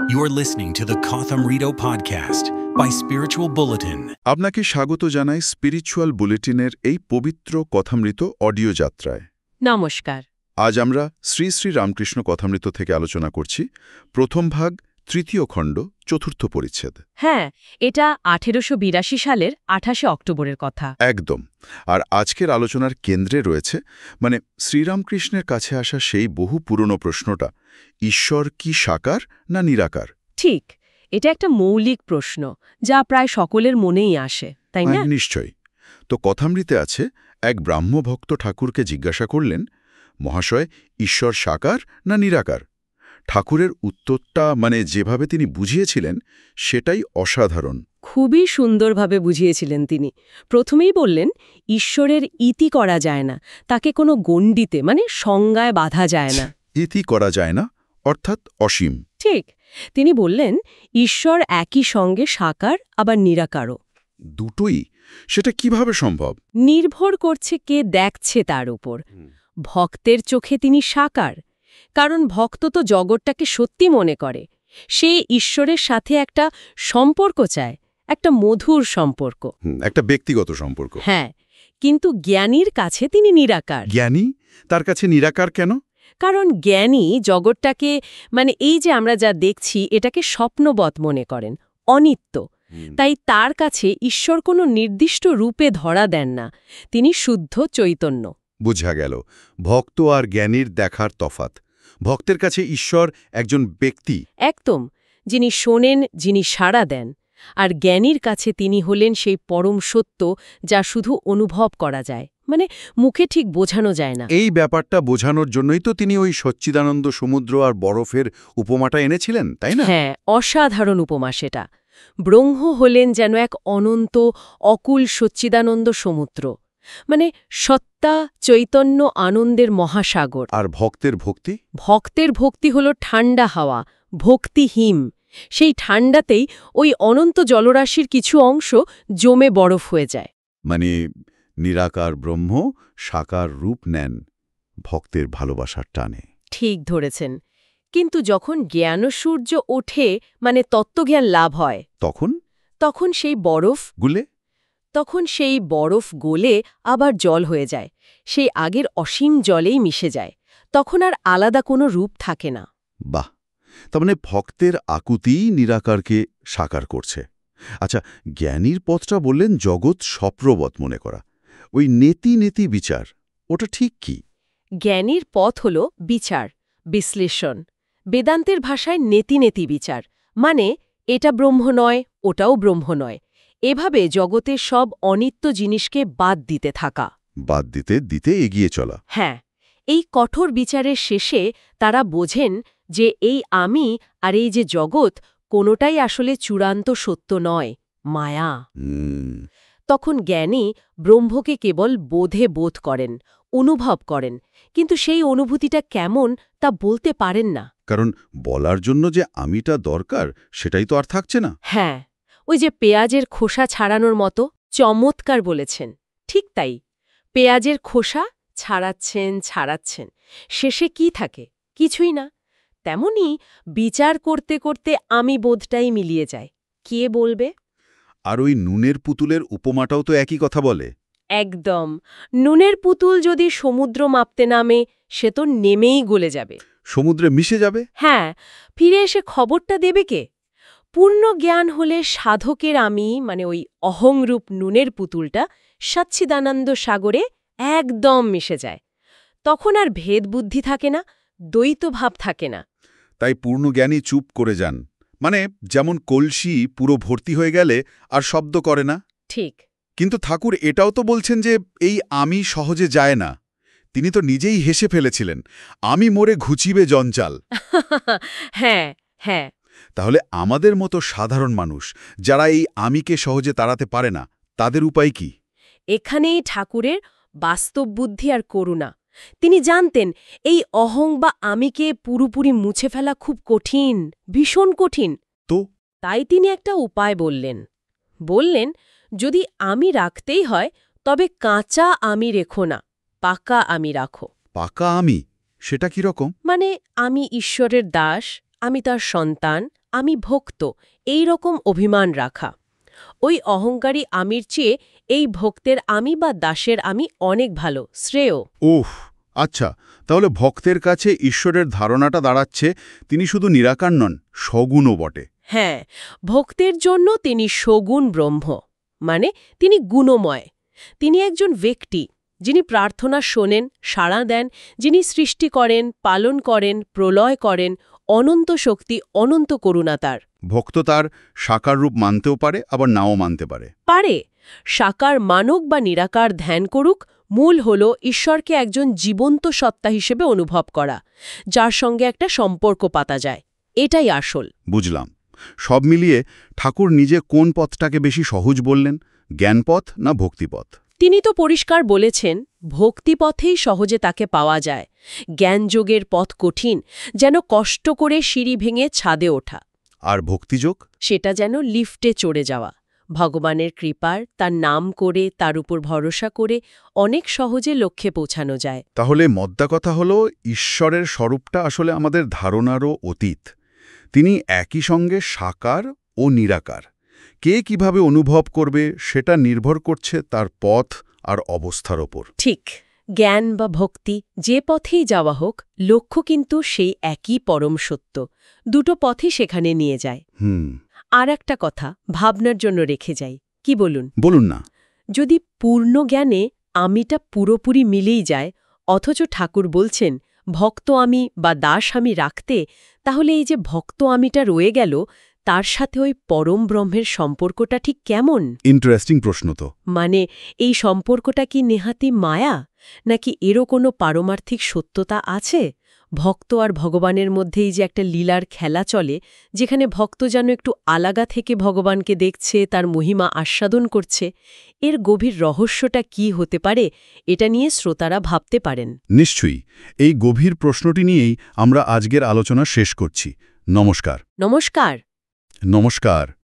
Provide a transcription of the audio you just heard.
You're listening to the Kotham Rito podcast by Spiritual Bulletin. আপনাকে স্বাগত জানাই spiritual বুলেটিনের এই পবিত্র কথামৃত অডিও যাত্রায়। নমস্কার। আজ আমরা শ্রী শ্রী রামকৃষ্ণ কথামৃত থেকে আলোচনা করছি, প্রথম ভাগ, তৃতীয় খণ্ড, চতুর্থ পরিচ্ছেদ। হ্যাঁ, এটা 1882 সালের 28 অক্টোবরের কথা। একদম। আর আজকের আলোচনার কেন্দ্রে রয়েছে শ্রীরামকৃষ্ণের কাছে আসা সেই বহু পুরনো প্রশ্নটা, ঈশ্বর কি সাকার না নিরাকার? ঠিক, এটা একটা মৌলিক প্রশ্ন যা প্রায় সকলের মনেই আসে, তাই না? নিশ্চয়ই। তো কথামৃতে আছে, এক ব্রাহ্মভক্ত ঠাকুরকে জিজ্ঞাসা করলেন, মহাশয়, ঈশ্বর সাকার না নিরাকার? ঠাকুরের উত্তরটা যেভাবে তিনি বুঝিয়েছিলেন সেটাই অসাধারণ। খুবই সুন্দরভাবে বুঝিয়েছিলেন তিনি। প্রথমেই বললেন, ঈশ্বরের ইতি করা যায় না, তাকে কোনো গণ্ডিতে সংজ্ঞায় বাঁধা যায় না। ইতি করা যায় না অর্থাৎ অসীম। ঠিক। তিনি বললেন, ঈশ্বর একই সঙ্গে সাকার আবার নিরাকারও। দুটোই? সেটা কিভাবে সম্ভব? নির্ভর করছে কে দেখছে তার উপর। ভক্তের চোখে তিনি সাকার, কারণ ভক্ত তো জগৎটাকে সত্যি মনে করে। সে ঈশ্বরের সাথে একটা সম্পর্ক চায়, একটা মধুর সম্পর্ক, একটা ব্যক্তিগত সম্পর্ক। হ্যাঁ, কিন্তু জ্ঞানীর কাছে তিনি নিরাকার। জ্ঞানী তার কাছে নিরাকার কেন? কারণ জ্ঞানী জগৎটাকে এই যে আমরা যা দেখছি এটাকে স্বপ্নবৎ মনে করেন, অনিত্য। তাই তার কাছে ঈশ্বর কোনো নির্দিষ্ট রূপে ধরা দেন না, তিনি শুদ্ধ চৈতন্য। বুঝা গেল, ভক্ত আর জ্ঞানীর দেখার তফাৎ। ভক্তের কাছে ঈশ্বর একজন ব্যক্তি, একদম, যিনি শোনেন, যিনি সাড়া দেন। আর জ্ঞানীর কাছে তিনি হলেন সেই পরম সত্য যা শুধু অনুভব করা যায়, মুখে ঠিক বোঝানো যায় না। এই ব্যাপারটা বোঝানোর জন্যই তো তিনি ওই সচ্চিদানন্দ সমুদ্র আর বরফের উপমাটা এনেছিলেন, তাই না? হ্যাঁ, অসাধারণ উপমা সেটা। ব্রহ্ম হলেন যেন এক অনন্ত অকুল সচ্চিদানন্দ সমুদ্র, সত্তা, চৈতন্য, আনন্দের মহাসাগর। আর ভক্তের ভক্তি? ভক্তের ভক্তি হল ঠান্ডা হাওয়া, ভক্তি হিম। সেই ঠান্ডাতেই ওই অনন্ত জলরাশির কিছু অংশ জমে বরফ হয়ে যায়। নিরাকার ব্রহ্ম সাকার রূপ নেন ভক্তের ভালোবাসার টানে। ঠিক ধরেছেন। কিন্তু যখন জ্ঞানসূর্য ওঠে, তত্ত্বজ্ঞান লাভ হয়, তখন সেই বরফ গলে আবার জল হয়ে যায়, সেই আগের অসীম জলেই মিশে যায়। তখন আর আলাদা কোনো রূপ থাকে না। বাহ! তার ভক্তের আকুতিই নিরাকারকে সাকার করছে। আচ্ছা, জ্ঞানীর পথটা বললেন জগৎ স্বপ্নবৎ মনে করা, ওই নেতি নেতি বিচার, ওটা ঠিক কি? জ্ঞানীর পথ হল বিচার, বিশ্লেষণ। বেদান্তের ভাষায় নেতি নেতি বিচার, এটা ব্রহ্ম নয়, ওটাও ব্রহ্ম নয়। এভাবে জগতের সব অনিত্য জিনিসকে বাদ দিতে থাকা, বাদ দিতে দিতে এগিয়ে চলা। হ্যাঁ, এই কঠোর বিচারের শেষে তারা বোঝেন যে এই আমি আর এই যে জগৎ, কোনোটাই আসলে চূড়ান্ত সত্য নয়, মায়া। তখন জ্ঞানী ব্রহ্মকে কেবল বোধে বোধ করেন, অনুভব করেন, কিন্তু সেই অনুভূতিটা কেমন তা বলতে পারেন না। কারণ বলার জন্য যে আমিটা দরকার সেটাই তো আর থাকছে না। হ্যাঁ, ওই যে পেঁয়াজের খোসা ছাড়ানোর মতো, চমৎকার বলেছেন। ঠিক তাই, পেঁয়াজের খোসা ছাড়াচ্ছেন, শেষে কি থাকে? কিছুই না। তেমনি বিচার করতে করতে আমি বোধটাই মিলিয়ে যায়, কে বলবে? আর ওই নুনের পুতুলের উপমাটাও তো একই কথা বলে। একদম। নুনের পুতুল যদি সমুদ্র মাপতে নামে, সে তো নেমেই গলে যাবে, সমুদ্রে মিশে যাবে। হ্যাঁ, ফিরে এসে খবরটা দেবে কে? পূর্ণ জ্ঞান হলে সাধকের আমি, ওই অহংরূপ নুনের পুতুলটা সচ্চিদানন্দ সাগরে একদম মিশে যায়। তখন আর ভেদ বুদ্ধি থাকে না, দ্বৈত ভাব থাকে না। তাই পূর্ণজ্ঞানী চুপ করে যান, যেমন কলসি পুরো ভর্তি হয়ে গেলে আর শব্দ করে না। ঠিক। কিন্তু ঠাকুর এটাও তো বলছেন যে এই আমি সহজে যায় না। তিনি তো নিজেই হেসে ফেলেছিলেন, আমি মোরে ঘুচিবে জঞ্জাল। হ্যাঁ হ্যাঁ। তাহলে আমাদের মতো সাধারণ মানুষ যারা এই আমিকে সহজে তাড়াতে পারে না, তাদের উপায় কি? এখানেই ঠাকুরের বাস্তব বুদ্ধি আর করুণা। তিনি জানতেন এই অহং বা আমিকে পুরোপুরি মুছে ফেলা খুব কঠিন, ভীষণ কঠিন। তো তাই তিনি একটা উপায় বললেন, যদি আমি রাখতেই হয় তবে কাঁচা আমি রেখো না, পাকা আমি রাখো। পাকা আমি? সেটা কি রকম? আমি ঈশ্বরের দাস, আমি তার সন্তান, আমি ভক্ত এই রকম অভিমান রাখা। ওই অহংকারী আমির চেয়ে এই ভক্তের আমি বা দাসের আমি অনেক ভালো, শ্রেয়। ওহ, আচ্ছা, তাহলে ভক্তের কাছে ঈশ্বরের ধারণাটা দাঁড়াচ্ছে তিনি শুধু নিরাকার নন, সগুণও বটে। হ্যাঁ, ভক্তের জন্য তিনি সগুণ ব্রহ্ম, মানে তিনি গুণময়। তিনি একজন ব্যক্তি যিনি প্রার্থনা শোনেন, সাড়া দেন, যিনি সৃষ্টি করেন, পালন করেন, প্রলয় করেন, অনন্ত শক্তি, অনন্ত করুণা তার। ভক্ত তার সাকার রূপ মানতেও পারে, আবার নাও মানতে পারে। পারে সাকার মানক বা নিরাকার ধ্যান করুক, মূল হল ঈশ্বরকে একজন জীবন্ত সত্তা হিসেবে অনুভব করা, যার সঙ্গে একটা সম্পর্ক পাতা যায়। এটাই আসল। বুঝলাম। সব মিলিয়ে ঠাকুর নিজে কোন পথটাকে বেশি সহজ বললেন, জ্ঞানপথ না ভক্তিপথ? তিনি তো পরিষ্কার বলেছেন, ভক্তিপথেই সহজে তাকে পাওয়া যায়। জ্ঞানযোগের পথ কঠিন, যেন কষ্ট করে সিঁড়ি ভেঙে ছাদে ওঠা। আর ভক্তিযোগ? সেটা যেন লিফটে চড়ে যাওয়া। ভগবানের কৃপার, তার নাম করে, তার উপর ভরসা করে অনেক সহজে লক্ষ্যে পৌঁছানো যায়। তাহলে মদ্দা কথা হলো, ঈশ্বরের স্বরূপটা আসলে আমাদের ধারণারও অতীত। তিনি একই সঙ্গে সাকার ও নিরাকার। কে কিভাবে অনুভব করবে সেটা নির্ভর করছে তার পথ আর অবস্থার ওপর। ঠিক। জ্ঞান বা ভক্তি যে পথেই যাওয়া হোক, লক্ষ্য কিন্তু সেই একই পরম সত্য। দুটো পথই সেখানে নিয়ে যায়। আর একটা কথা ভাবনার জন্য রেখে যাই, কি বলুন? বলুন না। যদি পূর্ণ জ্ঞানে আমিটা পুরোপুরি মিলেই যায়, অথচ ঠাকুর বলছেন ভক্ত আমি বা দাস আমি রাখতে, তাহলে এই যে ভক্ত আমিটা রয়ে গেল, তার সাথে ওই পরম ব্রহ্মের সম্পর্কটা ঠিক কেমন? ইন্টারেস্টিং প্রশ্ন তো। মানে এই সম্পর্কটা কি নেহাতি মায়া, নাকি এরও কোনো পারমার্থিক সত্যতা আছে? ভক্ত আর ভগবানের মধ্যেই যে একটা লীলার খেলা চলে, যেখানে ভক্ত যেন একটু আলাদা থেকে ভগবানকে দেখছে, তার মহিমা আস্বাদন করছে, এর গভীর রহস্যটা কি হতে পারে, এটা নিয়ে শ্রোতারা ভাবতে পারেন। নিশ্চয়ই। এই গভীর প্রশ্নটি নিয়েই আমরা আজকের আলোচনা শেষ করছি। নমস্কার। নমস্কার। নমস্কার।